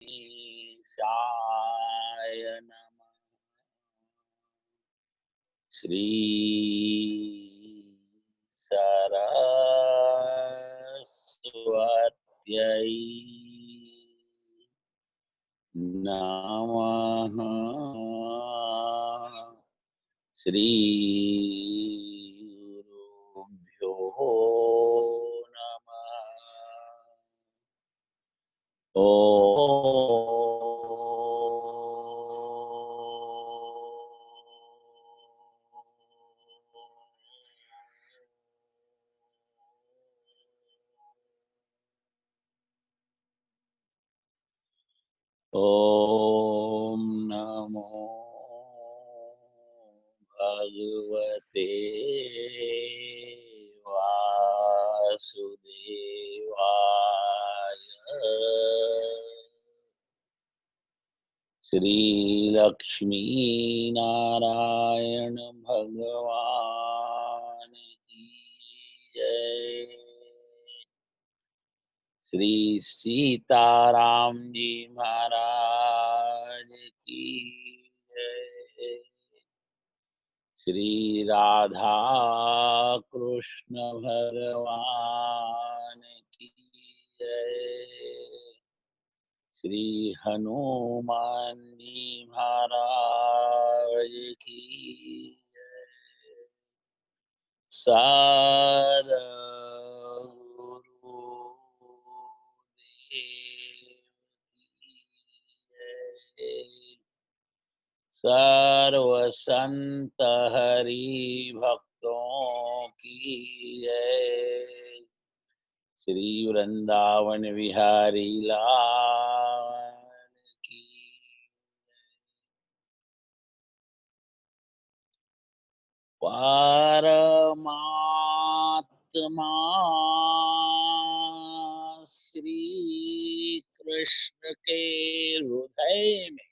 ईशाय नमः। श्री सरस्वत्यै नमः। श्री गुरुभ्यो नमः। ओम नमो भगवते वासुदेवाय। श्री लक्ष्मी नारायण भगवान की जय। श्री सीताराम जी महाराज की जय। श्री राधा कृष्ण भगवान की जय। श्री हनुमान जी महाराज की जय। सद्गुरु सर्व संत हरि भक्तों की जय। श्री वृंदावन विहारी लाल की। परमात्मा श्री कृष्ण के हृदय में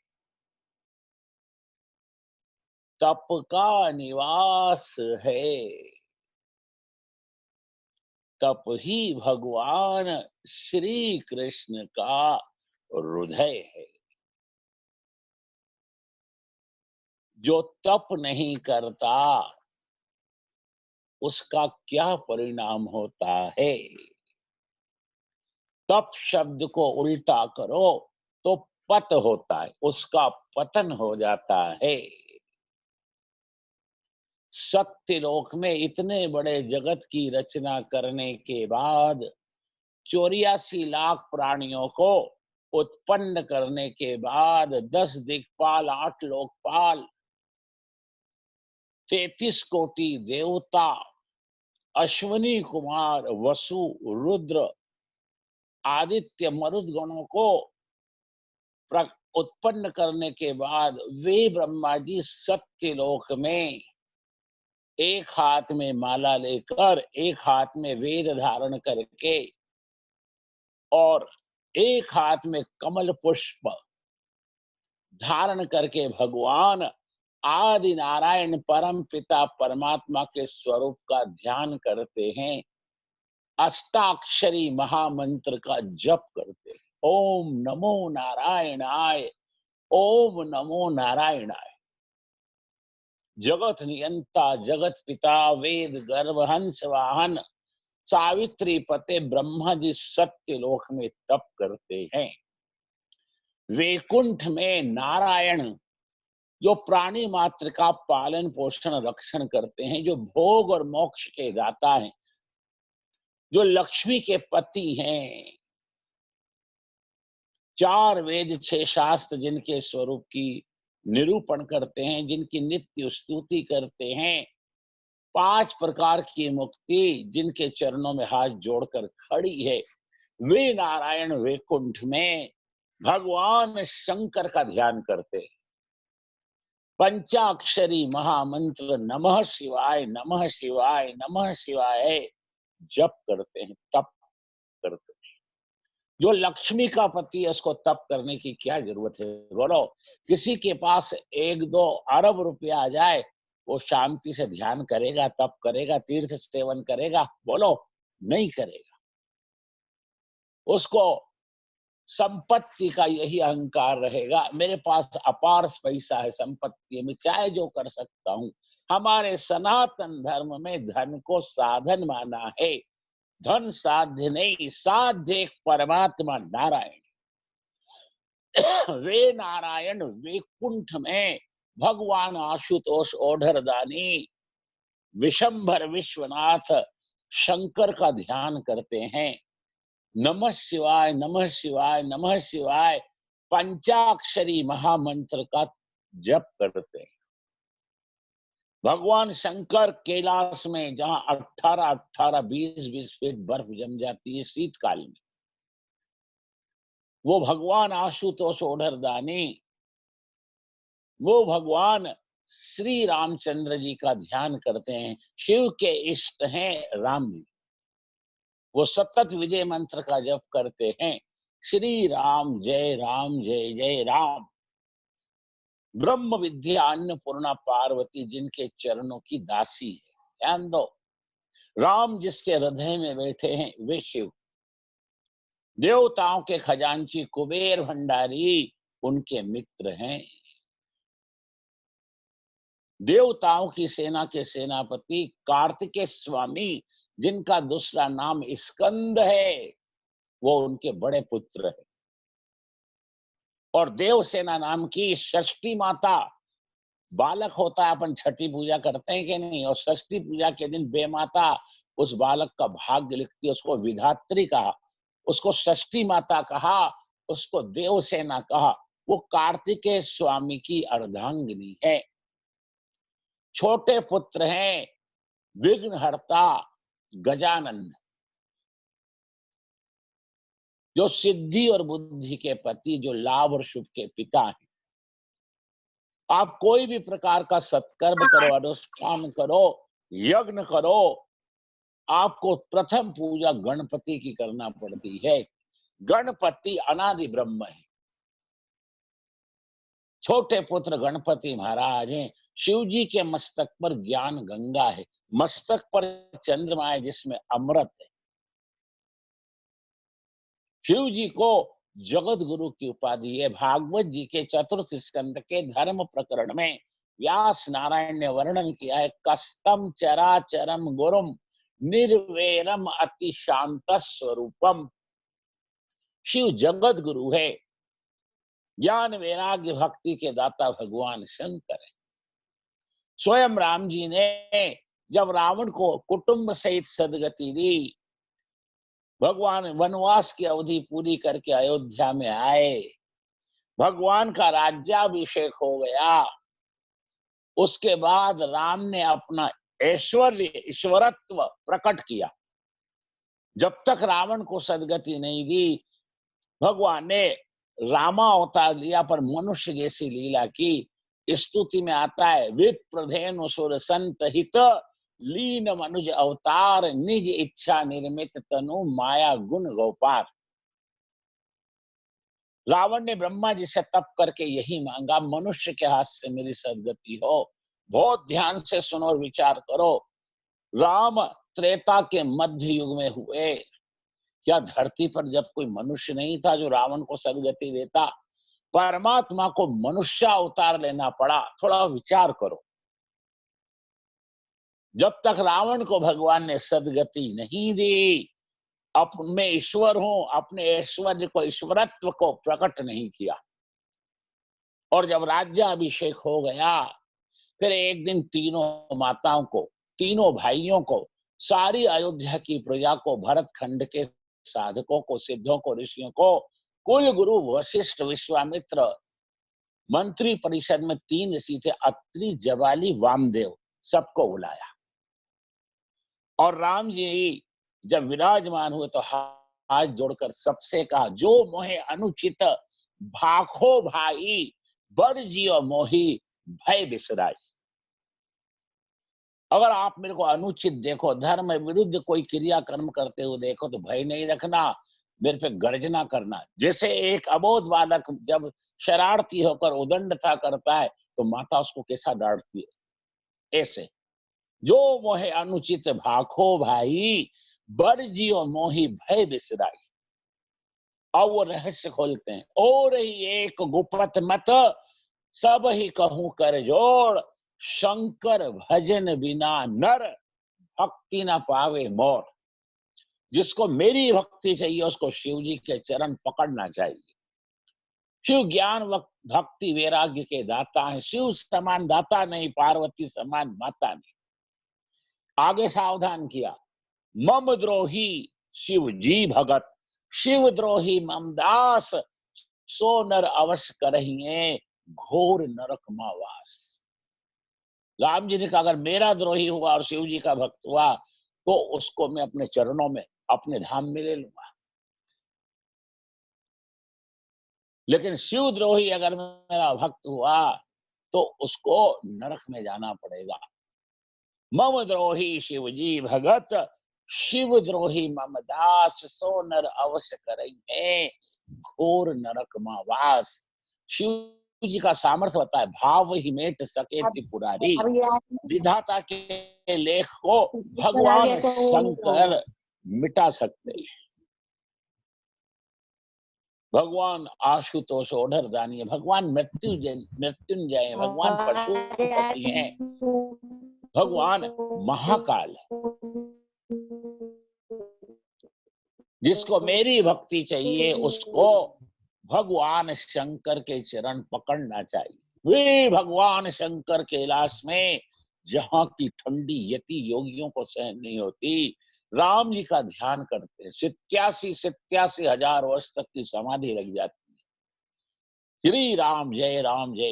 तप का निवास है। तप ही भगवान श्री कृष्ण का हृदय है। जो तप नहीं करता उसका क्या परिणाम होता है? तप शब्द को उल्टा करो तो पत होता है, उसका पतन हो जाता है। सत्यलोक में इतने बड़े जगत की रचना करने के बाद 84 लाख प्राणियों को उत्पन्न करने के बाद 10 दिक्पाल, 8 लोकपाल, 33 कोटि देवता, अश्वनी कुमार, वसु, रुद्र, आदित्य, मरुद गणों को उत्पन्न करने के बाद वे ब्रह्मा जी सत्यलोक में एक हाथ में माला लेकर, एक हाथ में वेद धारण करके और एक हाथ में कमल पुष्प धारण करके भगवान आदि नारायण परम पिता परमात्मा के स्वरूप का ध्यान करते हैं। अष्टाक्षरी महामंत्र का जप करते हैं। ओम नमो नारायणाय, ओम नमो नारायणाय। जगत नियंता, जगत पिता, वेद गर्भ, हंस वाहन, सावित्री पते ब्रह्मा जी सत्यलोक में तप करते हैं। वैकुंठ में नारायण जो प्राणी मात्र का पालन पोषण रक्षण करते हैं, जो भोग और मोक्ष के दाता हैं, जो लक्ष्मी के पति हैं, 4 वेद 6 शास्त्र जिनके स्वरूप की निरूपण करते हैं, जिनकी नित्य स्तुति करते हैं, 5 प्रकार की मुक्ति जिनके चरणों में हाथ जोड़कर खड़ी है, वे नारायण वैकुंठ में भगवान शंकर का ध्यान करते हैं। पंचाक्षरी महामंत्र नमः शिवाय, नमः शिवाय, नमः शिवाय जप करते हैं, तप करते हैं। जो लक्ष्मी का पति है उसको तप करने की क्या जरूरत है? बोलो, किसी के पास 1-2 अरब रुपया आ जाए, वो शांति से ध्यान करेगा, तप करेगा, तीर्थ सेवन करेगा? बोलो, नहीं करेगा। उसको संपत्ति का यही अहंकार रहेगा, मेरे पास अपार पैसा है, संपत्ति है, मैं चाहे जो कर सकता हूँ। हमारे सनातन धर्म में धन को साधन माना है। धन साध्य नहीं, साध्य एक परमात्मा नारायण। वे नारायण वैकुंठ में भगवान आशुतोष ओढ़रदानी विशंभर विश्वनाथ शंकर का ध्यान करते हैं। नमः शिवाय, नमः शिवाय, नमः शिवाय पंचाक्षरी महामंत्र का जप करते हैं। भगवान शंकर कैलाश में जहां 18-18, 20-20 फीट बर्फ जम जाती है शीतकाल में, वो भगवान आशुतोष ओढ़रदानी, वो भगवान श्री रामचंद्र जी का ध्यान करते हैं। शिव के इष्ट हैं राम जी, वो सतत विजय मंत्र का जप करते हैं। श्री राम जय जय राम। ब्रह्म विद्या अन्नपूर्णा पार्वती जिनके चरणों की दासी है, ध्यान दो। राम जिसके हृदय में बैठे हैं वे शिव। देवताओं के खजांची कुबेर भंडारी उनके मित्र हैं। देवताओं की सेना के सेनापति कार्तिकेय स्वामी जिनका दूसरा नाम स्कंद है, वो उनके बड़े पुत्र है। और देवसेना नाम की षष्ठी माता, बालक होता है, अपन छठी पूजा करते हैं कि नहीं, और षष्ठी पूजा के दिन बेमाता उस बालक का भाग्य लिखती है, उसको विधात्री कहा, उसको षष्ठी माता कहा, उसको देवसेना कहा। वो कार्तिकेय स्वामी की अर्धांगिनी है। छोटे पुत्र हैं विघ्नहर्ता गजानन, जो सिद्धि और बुद्धि के पति, जो लाभ और शुभ के पिता हैं। आप कोई भी प्रकार का सत्कर्म करो, अनुष्ठान करो, यज्ञ करो, आपको प्रथम पूजा गणपति की करना पड़ती है। गणपति अनादि ब्रह्म है। छोटे पुत्र गणपति महाराज हैं। शिव जी के मस्तक पर ज्ञान गंगा है, मस्तक पर चंद्रमा है जिसमें अमृत है। शिव जी को जगत गुरु की उपाधि है। भागवत जी के चतुर्थ स्कंद के धर्म प्रकरण में व्यास नारायण ने वर्णन किया है, कस्तम चराचरम गुरुम निर्वैरम अति शांत स्वरूपम। शिव जगत गुरु है, ज्ञान वैराग्य भक्ति के दाता भगवान शंकर है। स्वयं राम जी ने जब रावण को कुटुंब सहित सदगति दी, भगवान वनवास की अवधि पूरी करके अयोध्या में आए, भगवान का राज्याभिषेक हो गया। उसके बाद राम ने अपना ऐश्वर्य, ईश्वरत्व प्रकट किया। जब तक रावण को सदगति नहीं दी, भगवान ने रामा अवतार लिया, पर मनुष्य जैसी लीला की। स्तुति में आता है, विप्रधेनु सुर संत हित लीन मनुज अवतार, निज इच्छा निर्मित तनु माया गुण गोपार। रावण ने ब्रह्मा जी से तप करके यही मांगा, मनुष्य के हाथ से मेरी सदगति हो। बहुत ध्यान से सुनो और विचार करो। राम त्रेता के मध्य युग में हुए। क्या धरती पर जब कोई मनुष्य नहीं था जो रावण को सदगति देता? परमात्मा को मनुष्य अवतार लेना पड़ा। थोड़ा विचार करो। जब तक रावण को भगवान ने सदगति नहीं दी, मैं ईश्वर हूं, अपने ऐश्वर्य को, ईश्वरत्व को प्रकट नहीं किया। और जब राज्याभिषेक हो गया, फिर एक दिन तीनों माताओं को, तीनों भाइयों को, सारी अयोध्या की प्रजा को, भरत खंड के साधकों को, सिद्धों को, ऋषियों को, कुल गुरु वशिष्ठ, विश्वामित्र, मंत्री परिषद में 3 ऋषि थे, अत्रि, जबाली, वामदेव, सबको बुलाया। और राम जी जब विराजमान हुए तो हाथ जोड़कर सबसे कहा, जो मोहे अनुचित भाखो भाई, बड़ जियो मोही भय बिसराई। अगर आप मेरे को अनुचित देखो, धर्म विरुद्ध कोई क्रिया कर्म करते हुए देखो, तो भय नहीं रखना, मेरे पे गर्जना करना। जैसे एक अबोध बालक जब शरारती होकर उदंडता करता है, तो माता उसको कैसा डांटती है, ऐसे। जो मोहे अनुचित भाखो भाई, बड़ जियो मोही भय बिसराई। अब वो रहस्य खोलते हैं। और ही एक गुपत मत सब ही कहूं कर जोड़, शंकर भजन बिना नर भक्ति ना पावे मोर। जिसको मेरी भक्ति चाहिए उसको शिव जी के चरण पकड़ना चाहिए। शिव ज्ञान भक्ति वैराग्य के दाता है। शिव समान दाता नहीं, पार्वती समान माता नहीं। आगे सावधान किया, मम द्रोही शिव जी भगत, शिव द्रोही ममदास, सो नर अवश्य करहिए घोर नरक मावास। राम जी ने कहा, अगर मेरा द्रोही हुआ और शिव जी का भक्त हुआ तो उसको मैं अपने चरणों में, अपने धाम में ले लूंगा। लेकिन शिव द्रोही अगर मेरा भक्त हुआ तो उसको नरक में जाना पड़ेगा। मम द्रोही शिव जी भगत, शिव द्रोही मम दास, सो नर अवश्य करेंगे घोर नरक मावास। शिव जी का सामर्थ्य होता है, भाव ही मेट सके त्रिपुरारी। विधाता के लेख को भगवान शंकर मिटा सकते हैं। भगवान आशुतोष ओढ़र दानी है, भगवान मृत्युंजय, भगवान पशुपति हैं, भगवान महाकाल है। जिसको मेरी भक्ति चाहिए उसको भगवान शंकर के चरण पकड़ना चाहिए। वे भगवान शंकर कैलाश में, जहां की ठंडी यति योगियों को सहन नहीं होती, राम जी का ध्यान करते हैं। 87 हजार वर्ष तक की समाधि लग जाती है। श्री राम जय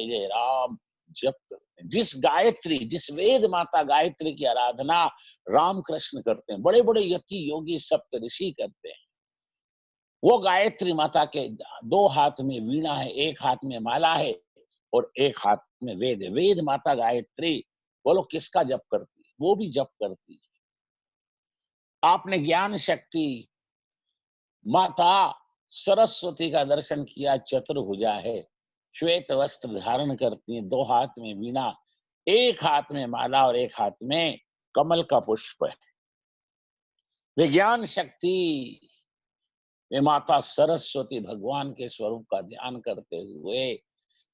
जय राम जप करते हैं। जिस गायत्री, जिस वेद माता गायत्री की आराधना राम कृष्ण करते हैं, बड़े बड़े यति योगी सप्त ऋषि करते हैं। वो गायत्री माता के 2 हाथ में वीणा है, 1 हाथ में माला है और 1 हाथ में वेद है। वेद माता गायत्री, बोलो किसका जप करती है? वो भी जप करती है। आपने ज्ञान शक्ति माता सरस्वती का दर्शन किया, चतुर्भुजा है, श्वेत वस्त्र धारण करती है, 2 हाथ में वीणा, 1 हाथ में माला और 1 हाथ में कमल का पुष्प है। विज्ञान शक्ति वे माता सरस्वती भगवान के स्वरूप का ध्यान करते हुए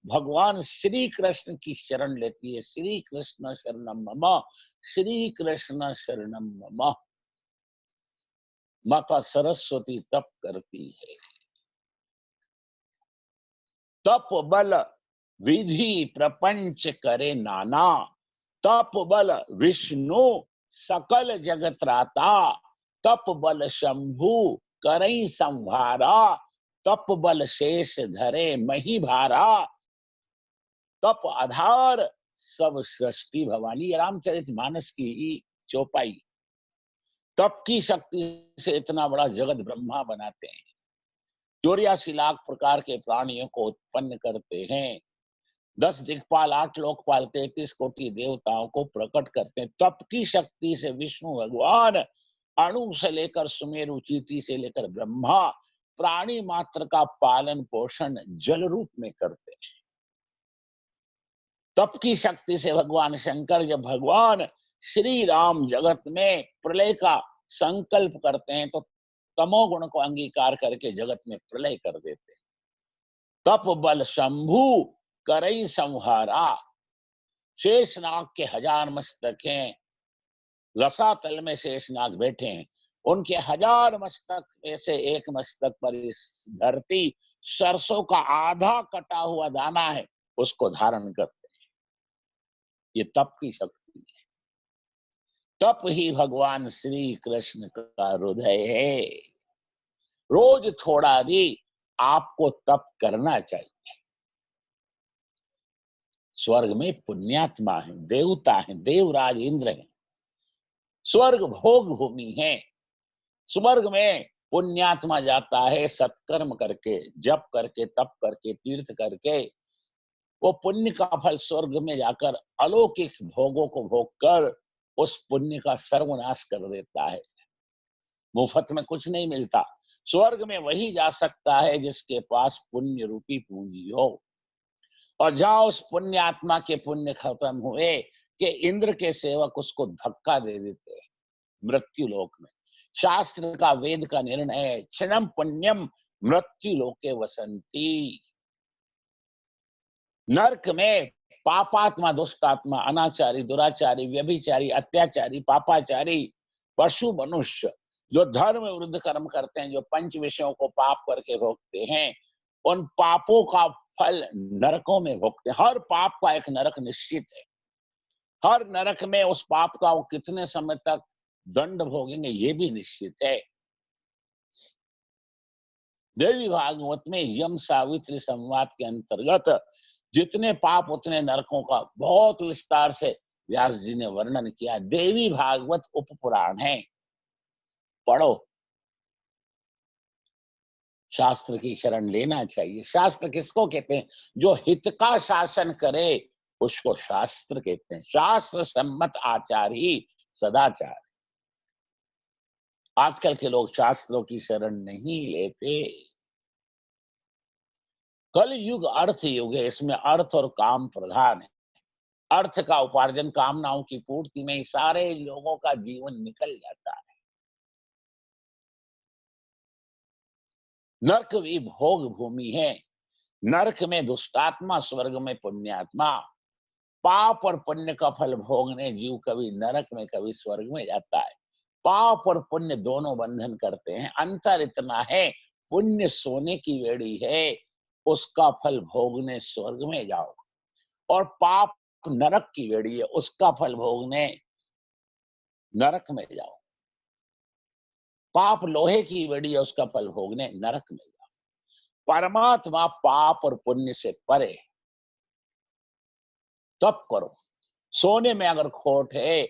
भगवान श्री कृष्ण की शरण लेती है। श्री कृष्ण शरणम मम, श्री कृष्ण शरणम मम। माता सरस्वती तप करती है। तप बल विधि प्रपंच करे नाना, तप बल विष्णु सकल जगत राता, तप बल शंभु करई संहारा, तप बल शेष धरे मही भारा, तप आधार सब सृष्टि भवानी। रामचरितमानस की ही चौपाई। तप की शक्ति से इतना बड़ा जगत ब्रह्मा बनाते हैं, 84 लाख प्रकार के प्राणियों को उत्पन्न करते हैं, 10 दिक्पाल, 8 लोकपाल, 33 कोटि देवताओं को प्रकट करते हैं। तप की शक्ति से विष्णु भगवान अणु से लेकर सुमेरु, चीटी से लेकर ब्रह्मा, प्राणी मात्र का पालन पोषण जल रूप में करते हैं। तप की शक्ति से भगवान शंकर, जब भगवान श्री राम जगत में प्रलय का संकल्प करते हैं तो तमोगुण को अंगीकार करके जगत में प्रलय कर देते हैं। तप बल शंभु करई संहारा, शेषनाग के 1000 मस्तक हैं, रसातल में शेषनाग बैठे हैं, उनके 1000 मस्तक में से एक मस्तक पर इस धरती सरसों का आधा कटा हुआ दाना है, उसको धारण करते हैं। ये तप की शक्ति है। तप ही भगवान श्री कृष्ण का हृदय है। रोज थोड़ा भी आपको तप करना चाहिए। स्वर्ग में पुण्यात्मा है, देवता है, देवराज इंद्र है। स्वर्ग भोग भूमि है। स्वर्ग में पुण्यात्मा जाता है सत्कर्म करके, जप करके, तप करके, तीर्थ करके। वो पुण्य का फल स्वर्ग में जाकर अलौकिक भोगों को भोग कर उस पुण्य का सर्वनाश कर देता है। मुफ्त में कुछ नहीं मिलता। स्वर्ग में वही जा सकता है जिसके पास पुण्य रूपी पूंजी हो। और जहां उस पुण्य आत्मा के पुण्य खत्म हुए कि इंद्र के सेवक उसको धक्का दे देते हैं मृत्यु लोक में। शास्त्र का, वेद का निर्णय है, क्षणम पुण्यम मृत्यु लोके वसंती। नरक में पापात्मा, दुष्टात्मा, अनाचारी, दुराचारी, व्यभिचारी, अत्याचारी, पापाचारी, पशु, मनुष्य जो धर्म विरुद्ध कर्म करते हैं, जो पंच विषयों को पाप करके भोगते हैं, उन पापों का फल नरकों में भोगते हैं। हर पाप का एक नरक निश्चित है। हर नरक में उस पाप का वो कितने समय तक दंड भोगेंगे ये भी निश्चित है। देवी भागवत में यम सावित्री संवाद के अंतर्गत जितने पाप उतने नरकों का बहुत विस्तार से व्यास जी ने वर्णन किया। देवी भागवत उपपुराण है, पढ़ो। शास्त्र की शरण लेना चाहिए। शास्त्र किसको कहते हैं? जो हित का शासन करे उसको शास्त्र कहते हैं। शास्त्र सम्मत आचार ही सदाचार। आजकल के लोग शास्त्रों की शरण नहीं लेते। कल युग अर्थ युग है, इसमें अर्थ और काम प्रधान है। अर्थ का उपार्जन, कामनाओं की पूर्ति में ही सारे लोगों का जीवन निकल जाता है। नरक भी भोग भूमि है। नरक में दुष्टात्मा, स्वर्ग में पुण्यात्मा। पाप और पुण्य का फल भोगने जीव कभी नरक में कभी स्वर्ग में जाता है। पाप और पुण्य दोनों बंधन करते हैं। अंतर इतना है, पुण्य सोने की बेड़ी है, उसका फल भोगने स्वर्ग में जाओ, और पाप नरक की बेड़ी है, उसका फल भोगने नरक में जाओ। पाप लोहे की बेड़ी है, उसका फल भोगने नरक में जाओ। परमात्मा पाप और पुण्य से परे। तप करो। सोने में अगर खोट है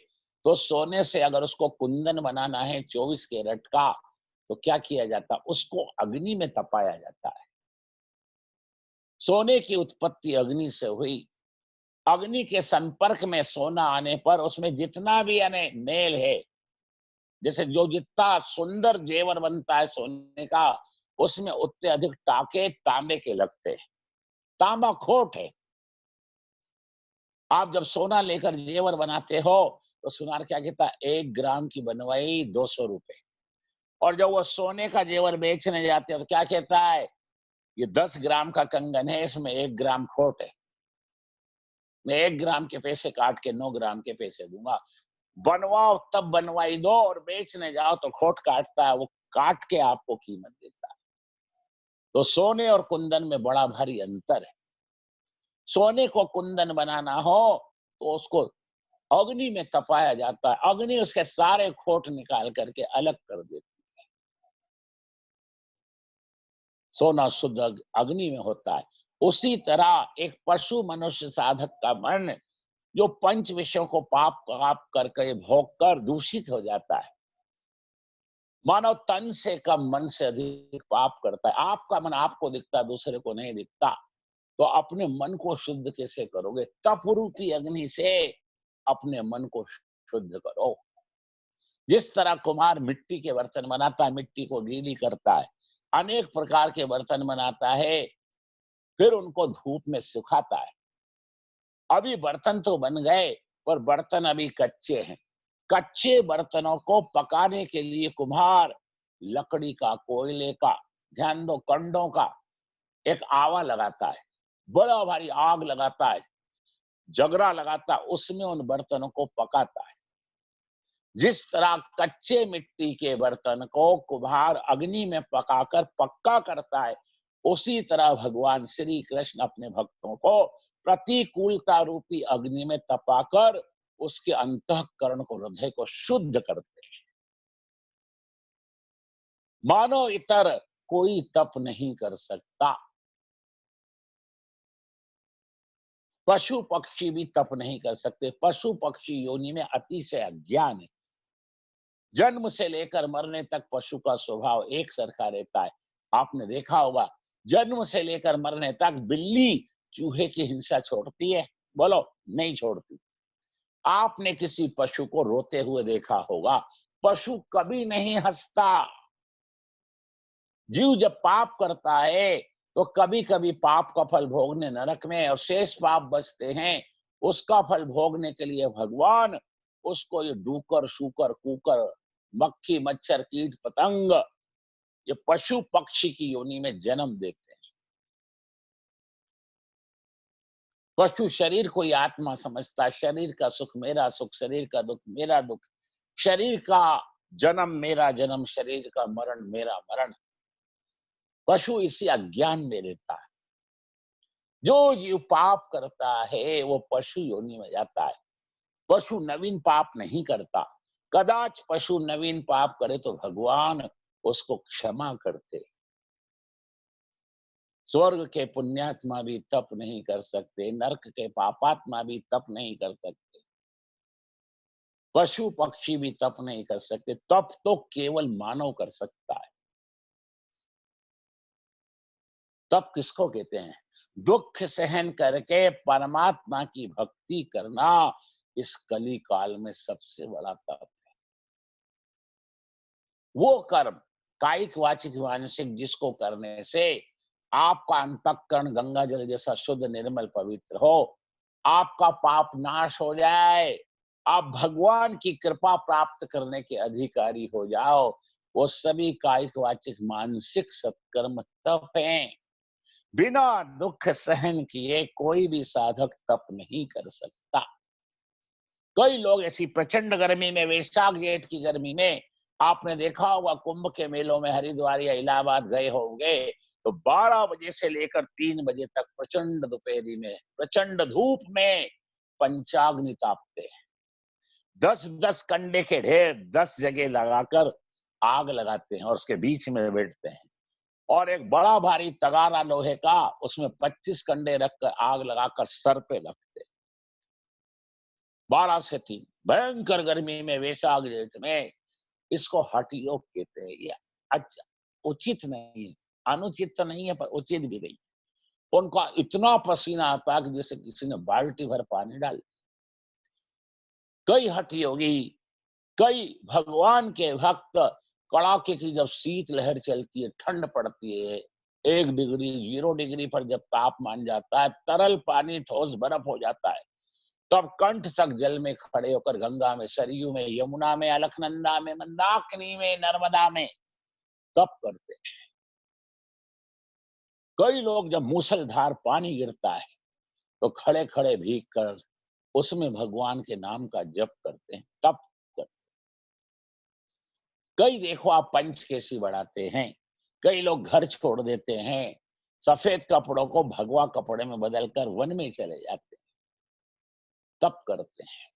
तो सोने से अगर उसको कुंदन बनाना है 24 कैरेट का, तो क्या किया जाता? उसको अग्नि में तपाया जाता है। सोने की उत्पत्ति अग्नि से हुई। अग्नि के संपर्क में सोना आने पर उसमें जितना भी यानी मेल है, जैसे जो जितना सुंदर जेवर बनता है सोने का, उसमें उतने अधिक टाके तांबे के लगते हैं। तांबा खोट है। आप जब सोना लेकर जेवर बनाते हो तो सुनार क्या कहता है? 1 ग्राम की बनवाई 200 रुपए। और जब वो सोने का जेवर बेचने जाते हो तो क्या कहता है? ये 10 ग्राम का कंगन है, इसमें 1 ग्राम खोट है, मैं 1 ग्राम के पैसे काट के 9 ग्राम के पैसे दूंगा। बनवाओ तब बनवाई दो, और बेचने जाओ तो खोट काटता है, वो काट के आपको कीमत देता है। तो सोने और कुंदन में बड़ा भारी अंतर है। सोने को कुंदन बनाना हो तो उसको अग्नि में तपाया जाता है। अग्नि उसके सारे खोट निकाल करके अलग कर देती है। सोना शुद्ध अग्नि में होता है। उसी तरह एक पशु मनुष्य साधक का मन, जो पंच विषयों को पाप पाप करके भोग कर दूषित हो जाता है, मानव तन से कम मन से अधिक पाप करता है। आपका मन आपको दिखता, दूसरे को नहीं दिखता, तो अपने मन को शुद्ध कैसे करोगे? तप रूपी अग्नि से अपने मन को शुद्ध करो। जिस तरह कुम्हार मिट्टी के बर्तन बनाता है, मिट्टी को गीली करता है, अनेक प्रकार के बर्तन बनाता है, फिर उनको धूप में सुखाता है। अभी बर्तन तो बन गए, पर बर्तन अभी कच्चे हैं। कच्चे बर्तनों को पकाने के लिए कुम्हार लकड़ी का, कोयले का, ध्यान दो, कंडों का एक आवा लगाता है, बड़ा भारी आग लगाता है, जगरा लगाता है, उसमें उन बर्तनों को पकाता है। जिस तरह कच्चे मिट्टी के बर्तन को कुम्हार अग्नि में पकाकर पक्का करता है, उसी तरह भगवान श्री कृष्ण अपने भक्तों को प्रतिकूलता रूपी अग्नि में तपाकर उसके अंतःकरण को, हृदय को शुद्ध करते हैं। मानो इतर कोई तप नहीं कर सकता। पशु पक्षी भी तप नहीं कर सकते। पशु पक्षी योनि में अति से अज्ञान है। जन्म से लेकर मरने तक पशु का स्वभाव एक सरखा रहता है। आपने देखा होगा, जन्म से लेकर मरने तक बिल्ली चूहे की हिंसा छोड़ती है? बोलो, नहीं छोड़ती। आपने किसी पशु को रोते हुए देखा होगा? पशु कभी नहीं हंसता। जीव जब पाप करता है तो कभी कभी पाप का फल भोगने नरक में, और शेष पाप बचते हैं, उसका फल भोगने के लिए भगवान उसको ये डूकर, शूकर, कुकर, मक्खी, मच्छर, कीट, पतंग ये पशु पक्षी की योनि में जन्म देते हैं। पशु शरीर को ही आत्मा समझता है, शरीर का सुख मेरा सुख, शरीर का दुख मेरा दुख, शरीर का जन्म मेरा जन्म, शरीर का मरण मेरा मरण। पशु इसी अज्ञान में रहता है। जो जीव पाप करता है वो पशु योनि में जाता है। पशु नवीन पाप नहीं करता। कदाच पशु नवीन पाप करे तो भगवान उसको क्षमा करते। स्वर्ग के पुण्यात्मा भी तप नहीं कर सकते, नरक के पापात्मा भी तप नहीं कर सकते, पशु पक्षी भी तप नहीं कर सकते। तप तो केवल मानव कर सकता है। तप किसको कहते हैं? दुख सहन करके परमात्मा की भक्ति करना इस कली काल में सबसे बड़ा तप है। वो कर्म कायिक वाचिक मानसिक जिसको करने से आपका अंतःकरण गंगा जल जैसा शुद्ध निर्मल पवित्र हो, आपका पाप नाश हो जाए, आप भगवान की कृपा प्राप्त करने के अधिकारी हो जाओ, वो सभी कायिक वाचिक मानसिक सत्कर्म तप हैं। बिना दुख सहन किए कोई भी साधक तप नहीं कर सकता। कई लोग ऐसी प्रचंड गर्मी में, वैशाख जेठ की गर्मी में, आपने देखा होगा कुंभ के मेलों में हरिद्वार या इलाहाबाद गए होंगे, तो 12 बजे से लेकर 3 बजे तक प्रचंड दोपहरी में, प्रचंड धूप में पंचाग्नि तापते हैं। 10-10 कंडे के ढेर 10 जगह लगाकर आग लगाते हैं और उसके बीच में बैठते हैं। और एक बड़ा भारी तगारा लोहे का, उसमें 25 कंडे रखकर आग लगाकर सर पे रखते हैं। 12 से 3 भयंकर गर्मी में, वैशाख जेठ में, इसको हठ योग कहते हैं। ये अच्छा उचित नहीं है, अनुचित तो नहीं है पर उचित भी नहीं। उनका इतना पसीना आता है कि जैसे किसी ने बाल्टी भर पानी डाल। कई हठ योगी, कई भगवान के भक्त कड़ाके की जब शीत लहर चलती है, ठंड पड़ती है, 1 डिग्री 0 डिग्री पर जब तापमान जाता है, तरल पानी ठोस बर्फ हो जाता है, तब कंठ तक जल में खड़े होकर गंगा में, सरयू में, यमुना में, अलकनंदा में, मंदाकिनी में, नर्मदा में तप करते हैं। कई लोग जब मूसलधार पानी गिरता है तो खड़े खड़े भीग कर उसमें भगवान के नाम का जप करते हैं, तप करते हैं। कई देखो आप पंचकेसी बढ़ाते हैं, कई लोग घर छोड़ देते हैं, सफेद कपड़ों को भगवा कपड़े में बदलकर वन में चले जाते हैं, तप करते हैं।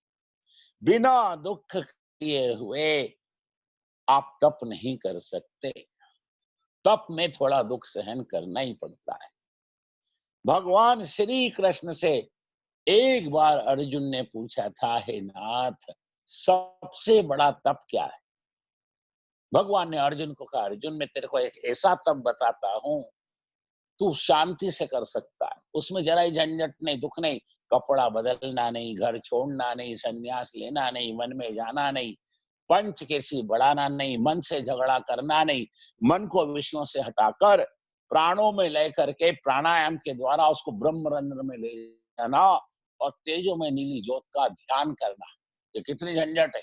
बिना दुख किए हुए आप तप नहीं कर सकते। तप में थोड़ा दुख सहन करना ही पड़ता है। भगवान श्री कृष्ण से एक बार अर्जुन ने पूछा था, हे नाथ, सबसे बड़ा तप क्या है? भगवान ने अर्जुन को कहा, अर्जुन मैं तेरे को एक ऐसा तप बताता हूं, तू शांति से कर सकता है। उसमें जरा ही झंझट नहीं, दुख नहीं, कपड़ा बदलना नहीं, घर छोड़ना नहीं, संन्यास लेना नहीं, वन में जाना नहीं, पंचकेसी बढ़ाना नहीं, मन से झगड़ा करना नहीं, मन को विषयों से हटाकर प्राणों में लय करके प्राणायाम के द्वारा उसको ब्रह्मरंध्र में ले जाना और तेजो में नीली ज्योत का ध्यान करना। ये कितनी झंझट है।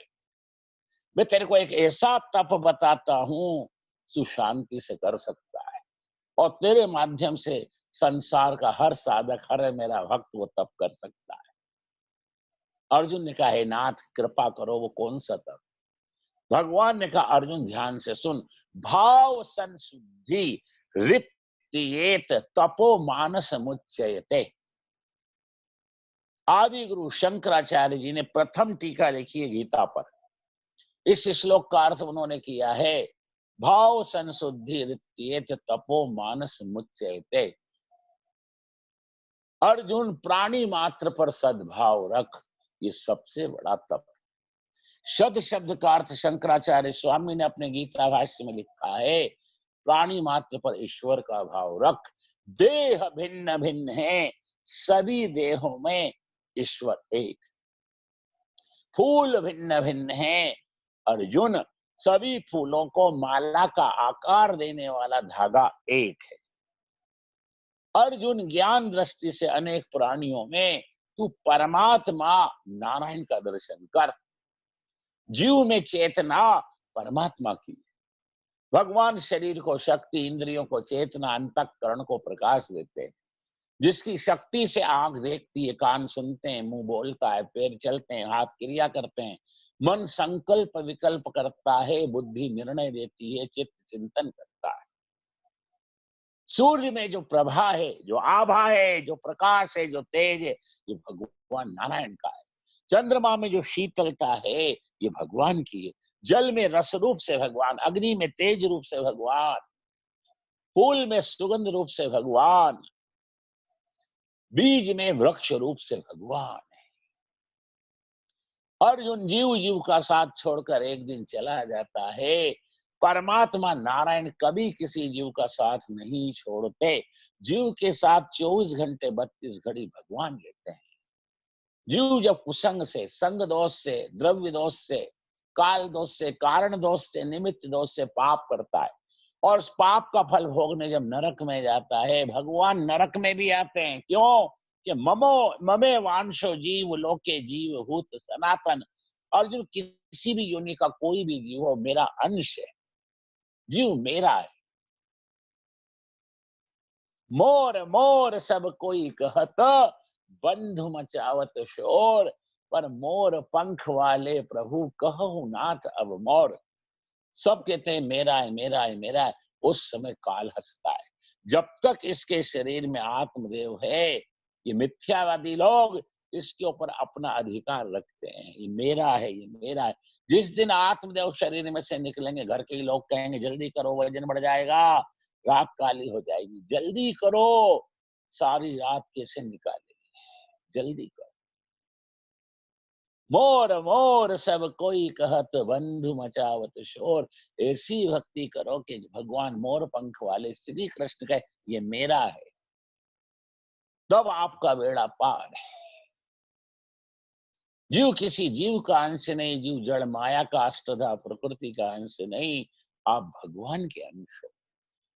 मैं तेरे को एक ऐसा तप बताता हूं, तू शांति से कर सकता है और तेरे माध्यम से संसार का हर साधक, हर मेरा भक्त वो तप कर सकता है। अर्जुन ने कहा, हे नाथ कृपा करो, वो कौन सा तप? भगवान ने कहा, अर्जुन ध्यान से सुन, भाव संशुद्धि रिप्तियेत तपो मानस मुच्यते। आदि गुरु शंकराचार्य जी ने प्रथम टीका लिखी है गीता पर। इस श्लोक का अर्थ उन्होंने किया है, भाव संशुद्धि रिप्तियेत तपो मानस मुच्यते। अर्जुन प्राणी मात्र पर सद्भाव रख, ये सबसे बड़ा तप। शब्द शब्द का अर्थ शंकराचार्य स्वामी ने अपने गीता भाष्य में लिखा है, प्राणी मात्र पर ईश्वर का भाव रख। देह भिन्न भिन्न है, सभी देहों में ईश्वर एक। फूल भिन्न भिन्न है अर्जुन, सभी फूलों को माला का आकार देने वाला धागा एक है। अर्जुन ज्ञान दृष्टि से अनेक प्राणियों में तू परमात्मा नारायण का दर्शन कर। जीव में चेतना परमात्मा की, भगवान शरीर को शक्ति, इंद्रियों को चेतना, अंतःकरण को प्रकाश देते हैं। जिसकी शक्ति से आंख देखती है, कान सुनते हैं, मुंह बोलता है, पैर चलते हैं, हाथ क्रिया करते हैं, मन संकल्प विकल्प करता है, बुद्धि निर्णय देती है, चित्त चिंतन करता है। सूर्य में जो प्रभा है, जो आभा है, जो प्रकाश है, जो तेज है, ये भगवान नारायण का है। चंद्रमा में जो शीतलता है, ये भगवान की है। जल में रस रूप से भगवान, अग्नि में तेज रूप से भगवान, फूल में सुगंध रूप से भगवान, बीज में वृक्ष रूप से भगवान। अर्जुन जीव जीव का साथ छोड़कर एक दिन चला जाता है। परमात्मा नारायण कभी किसी जीव का साथ नहीं छोड़ते। जीव के साथ 24 घंटे 32 घड़ी भगवान लेते हैं। जीव जब कुसंग से, संग दोष से, द्रव्य दोष से, काल दोष से, कारण दोष से, निमित्त दोष से पाप करता है और उस पाप का फल भोगने जब नरक में जाता है, भगवान नरक में भी आते हैं। क्यों? कि ममो ममे वांशो जीव लोके जीव भूत सनातन। अर्जुन, किसी भी योनि का कोई भी जीव हो, मेरा अंश है, जीव मेरा है। मोर मोर सब कोई कहत, बंधु मचावत शोर, पर मोर पंख वाले प्रभु कहूं नाथ अब मोर। सब कहते हैं मेरा है, मेरा है, मेरा है। उस समय काल हंसता है। जब तक इसके शरीर में आत्मदेव है, ये मिथ्यावादी लोग इसके ऊपर अपना अधिकार रखते हैं। ये मेरा है, ये मेरा है। जिस दिन आत्मदेव शरीर में से निकलेंगे, घर के लोग कहेंगे जल्दी करो, वजन बढ़ जाएगा, रात काली हो जाएगी, जल्दी करो, सारी रात कैसे निकालेगी, जल्दी करो। मोर मोर सब कोई कहत, बंधु मचावत शोर। ऐसी भक्ति करो कि भगवान मोर पंख वाले श्री कृष्ण कहे ये मेरा है, तब आपका बेड़ा पार है। जीव किसी जीव का अंश नहीं, जीव जड़ माया का अष्टधा प्रकृति का अंश नहीं, आप भगवान के अंश हो।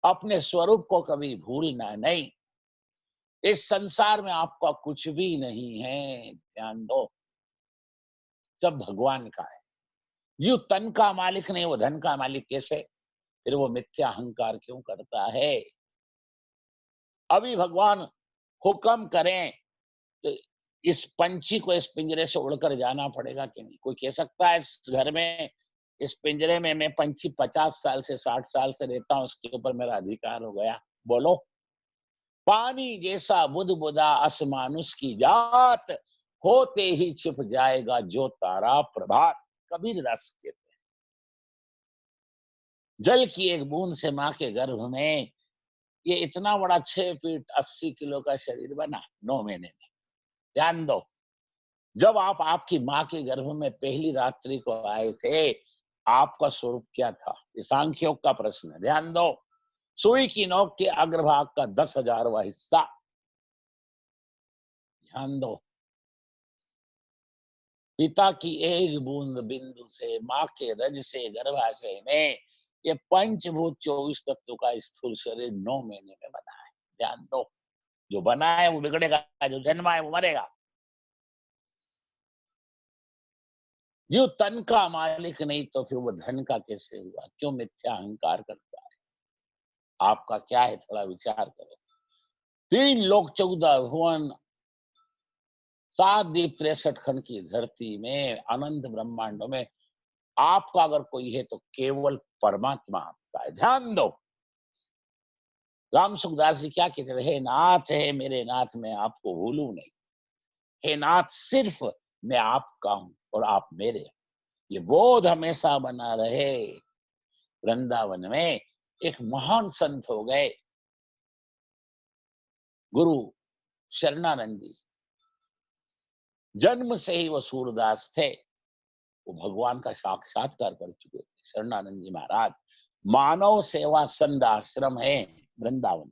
अपने स्वरूप को कभी भूलना नहीं। इस संसार में आपका कुछ भी नहीं है, ध्यान दो, सब भगवान का है। जीव तन का मालिक नहीं, वो धन का मालिक कैसे? फिर वो मिथ्या अहंकार क्यों करता है? अभी भगवान हुक्म करें तो इस पंछी को इस पिंजरे से उड़कर जाना पड़ेगा कि नहीं? कोई कह सकता है इस घर में, इस पिंजरे में मैं पंछी 50 साल से 60 साल से रहता हूं, उसके ऊपर मेरा अधिकार हो गया? बोलो। पानी जैसा बुदबुदा असमानुष की जात, होते ही छिप जाएगा जो तारा प्रभात। कबीर दास कहते हैं, जल की एक बूंद से माँ के गर्भ में ये इतना बड़ा 6 फीट 80 किलो का शरीर बना 9 महीने में। ध्यान दो, जब आप आपकी माँ के गर्भ में पहली रात्रि को आए थे, आपका स्वरूप क्या था? ये सांख्योग का प्रश्न है। ध्यान दो, सुई की नोक के अग्रभाग का 10,000वां हिस्सा। ध्यान दो, पिता की एक बूंद बिंदु से, माँ के रज से, गर्भाशय में ये पंचभूत 24 तत्व का स्थूल शरीर 9 महीने में बना है। ध्यान दो, जो बना है वो बिगड़ेगा, जो जन्मा है वो मरेगा। जो तन का मालिक नहीं तो फिर वो धन का कैसे हुआ? क्यों मिथ्या अहंकार करता है? आपका क्या है, थोड़ा विचार करो। 3 लोक 14 भुवन, 7 दीप 63 खंड की धरती में, अनंत ब्रह्मांडों में आपका अगर कोई है तो केवल परमात्मा आपका है। ध्यान दो, राम सुखदास जी क्या कहते थे? हे नाथ, है मेरे नाथ, मैं आपको भूलू नहीं। हे नाथ, सिर्फ मैं आपका हूं और आप मेरे। ये बोध हमेशा बना रहे। वृंदावन में एक महान संत हो गए, गुरु शरणानंद जी। जन्म से ही वो सूरदास थे, वो भगवान का साक्षात्कार कर चुके थे। शरणानंद जी महाराज, मानव सेवा संध आश्रम है वृंदावन,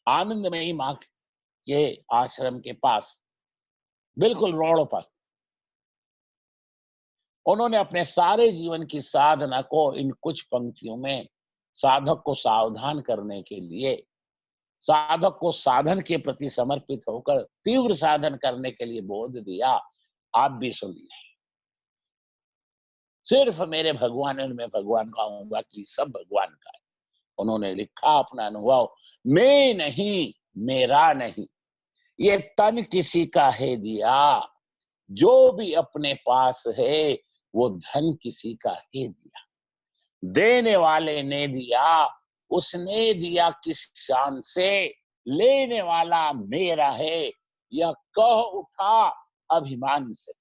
आनंदमयी माँ के आश्रम के पास, बिल्कुल रोड पर। उन्होंने अपने सारे जीवन की साधना को इन कुछ पंक्तियों में साधक को सावधान करने के लिए, साधक को साधन के प्रति समर्पित होकर तीव्र साधन करने के लिए बोध दिया। आप भी सुनिए। सिर्फ मेरे भगवान है, मैं भगवान कहूंगा कि सब भगवान का है। उन्होंने लिखा अपना अनुभव, मैं नहीं, मेरा नहीं, ये तन किसी का है दिया, जो भी अपने पास है वो धन किसी का है दिया। देने वाले ने दिया, उसने दिया किस शान से, लेने वाला मेरा है, यह कह उठा अभिमान से।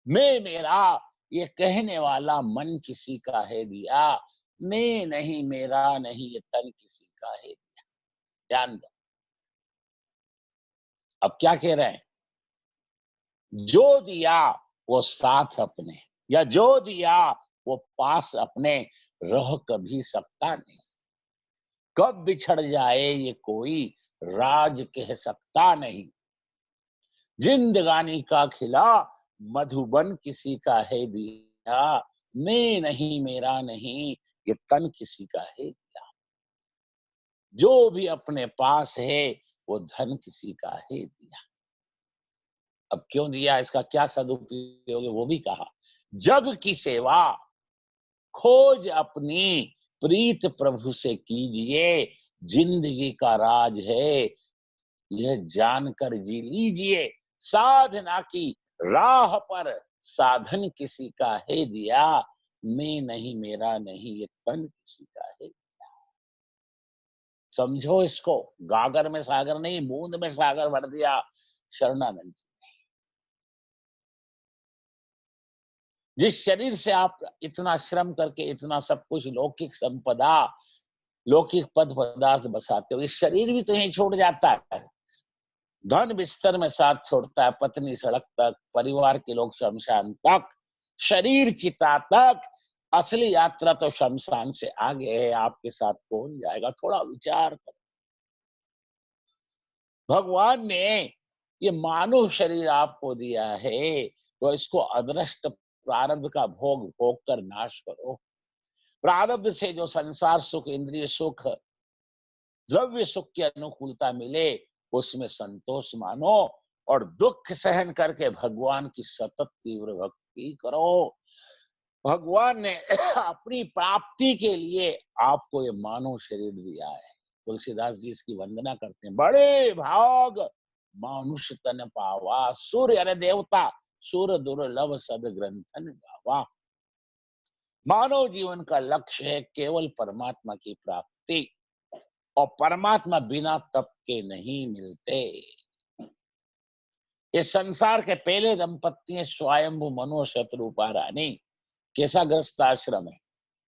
मैं मेरा ये कहने वाला मन किसी का है दिया, मैं नहीं, मेरा नहीं, ये तन किसी का है दिया। ध्यान दो, अब क्या कह रहे हैं? जो दिया वो साथ अपने, या जो दिया वो पास अपने, रह कभी सकता नहीं। कब बिछड़ जाए ये कोई राज कह सकता नहीं। जिंदगानी का खिला मधुबन किसी का है दिया, मैं नहीं, मेरा नहीं, ये तन किसी का है दिया। जो भी अपने पास है वो धन किसी का है दिया। अब क्यों दिया, इसका क्या सदुपयोग है वो भी कहा। जग की सेवा खोज अपनी, प्रीत प्रभु से कीजिए, जिंदगी का राज है यह जानकर जी लीजिए। साधना की राह पर साधन किसी का है दिया, मैं नहीं, मेरा नहीं, ये तन किसी का है। समझो इसको, गागर में सागर नहीं, बूंद में सागर भर दिया शरणानंद जी। जिस शरीर से आप इतना श्रम करके इतना सब कुछ लौकिक संपदा, लौकिक पद पदार्थ बसाते हो, इस शरीर भी तो यहीं छोड़ जाता है। धन बिस्तर में साथ छोड़ता है, पत्नी सड़क तक, परिवार के लोग शमशान तक, शरीर चिता तक। असली यात्रा तो शमशान से आगे है। आपके साथ कौन जाएगा, थोड़ा विचार करो। भगवान ने ये मानव शरीर आपको दिया है, तो इसको अदृष्ट प्रारब्ध का भोग भोग कर नाश करो। प्रारब्ध से जो संसार सुख, इंद्रिय सुख, द्रव्य सुख की अनुकूलता मिले, उसमें संतोष मानो और दुख सहन करके भगवान की सतत तीव्र भक्ति करो। भगवान ने अपनी प्राप्ति के लिए आपको ये मानव शरीर दिया है। तुलसीदास जी इसकी वंदना करते हैं, बड़े भाग मानुष तन पावा, सूर्य अरे देवता सूर दुर्लभ सद ग्रंथन गावा। मानव जीवन का लक्ष्य है केवल परमात्मा की प्राप्ति, और परमात्मा बिना तप के नहीं मिलते। इस संसार के पहले दंपत्ति हैं स्वयंभू मनु और शत्रुपा रानी। कैसा ग्रस्त आश्रम है।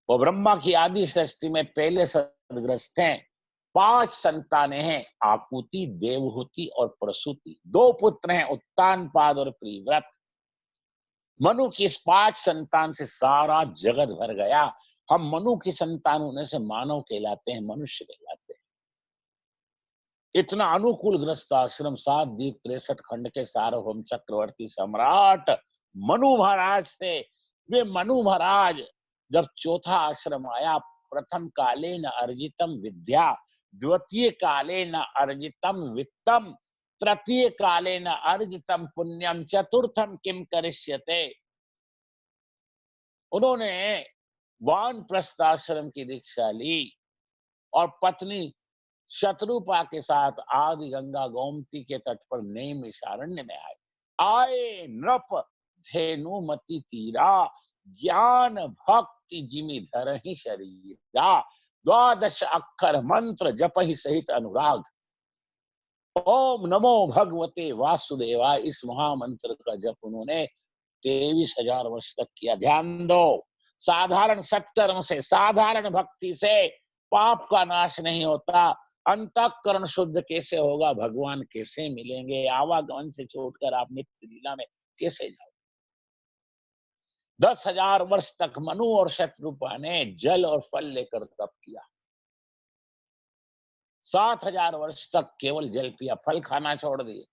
वो ब्रह्मा की आदि सृष्टि में पहले सदग्रस्त हैं। 5 संतानें हैं, आकुति, देवहूति और प्रसूति। 2 पुत्र हैं, उत्तानपाद और प्रिव्रत। मनु की इस 5 संतान से सारा जगत भर गया। हम मनु की संतान होने से मानव कहलाते हैं, मनुष्य कहलाते हैं। इतना अनुकूल ग्रस्त आश्रम, 7 द्वीप 63 खंड के सार्वभौम चक्रवर्ती सम्राट मनु महाराज थे। वे मनु महाराज जब चौथा आश्रम आया, प्रथम काले न अर्जितम विद्या, द्वितीय काले न अर्जितम वित्तम, तृतीय काले न अर्जितम पुण्यम, चतुर्थम किम करिष्यते। उन्होंने वानप्रस्थ आश्रम की दीक्षा ली और पत्नी शत्रुपा के साथ आदि गंगा गोमती के तट पर नैमिषारण्य में आए। आए नृप धेनुमति तीरा, ज्ञान भक्ति जिमि धरहि शरीरा, 12 अक्षर मंत्र जप ही सहित अनुराग। ओम नमो भगवते वासुदेवाय, इस महामंत्र का जप उन्होंने 23,000 वर्ष तक किया। ध्यान दो, साधारण सत्कर्म से, साधारण भक्ति से पाप का नाश नहीं होता। अंतःकरण शुद्ध कैसे होगा, भगवान कैसे मिलेंगे, आवागमन से छोड़कर आप नित्य लीला में कैसे जाओ। 10,000 वर्ष तक मनु और शत्रुपा ने जल और फल लेकर तप किया। 7,000 वर्ष तक केवल जल पिया, फल खाना छोड़ दिए।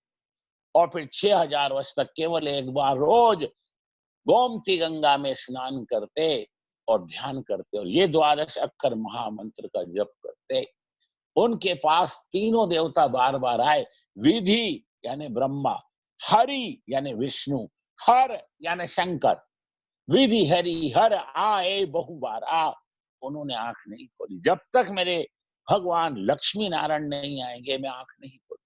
और फिर 6,000 वर्ष तक केवल एक बार रोज गोमती गंगा में स्नान करते और ध्यान करते और ये 12 अक्षर महामंत्र का जप करते। उनके पास तीनों देवता बार बार आए, विधि यानी ब्रह्मा, हरि यानी विष्णु हर यानी शंकर, विधि हरि हर आए बहुबारा, उन्होंने आंख नहीं खोली। जब तक मेरे भगवान लक्ष्मी नारायण नहीं आएंगे मैं आंख नहीं खोलूंगा।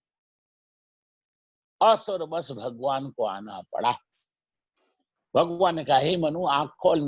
असुर बस भगवान को आना पड़ा। भगवान ने कहा, हे मनु आंख खोल।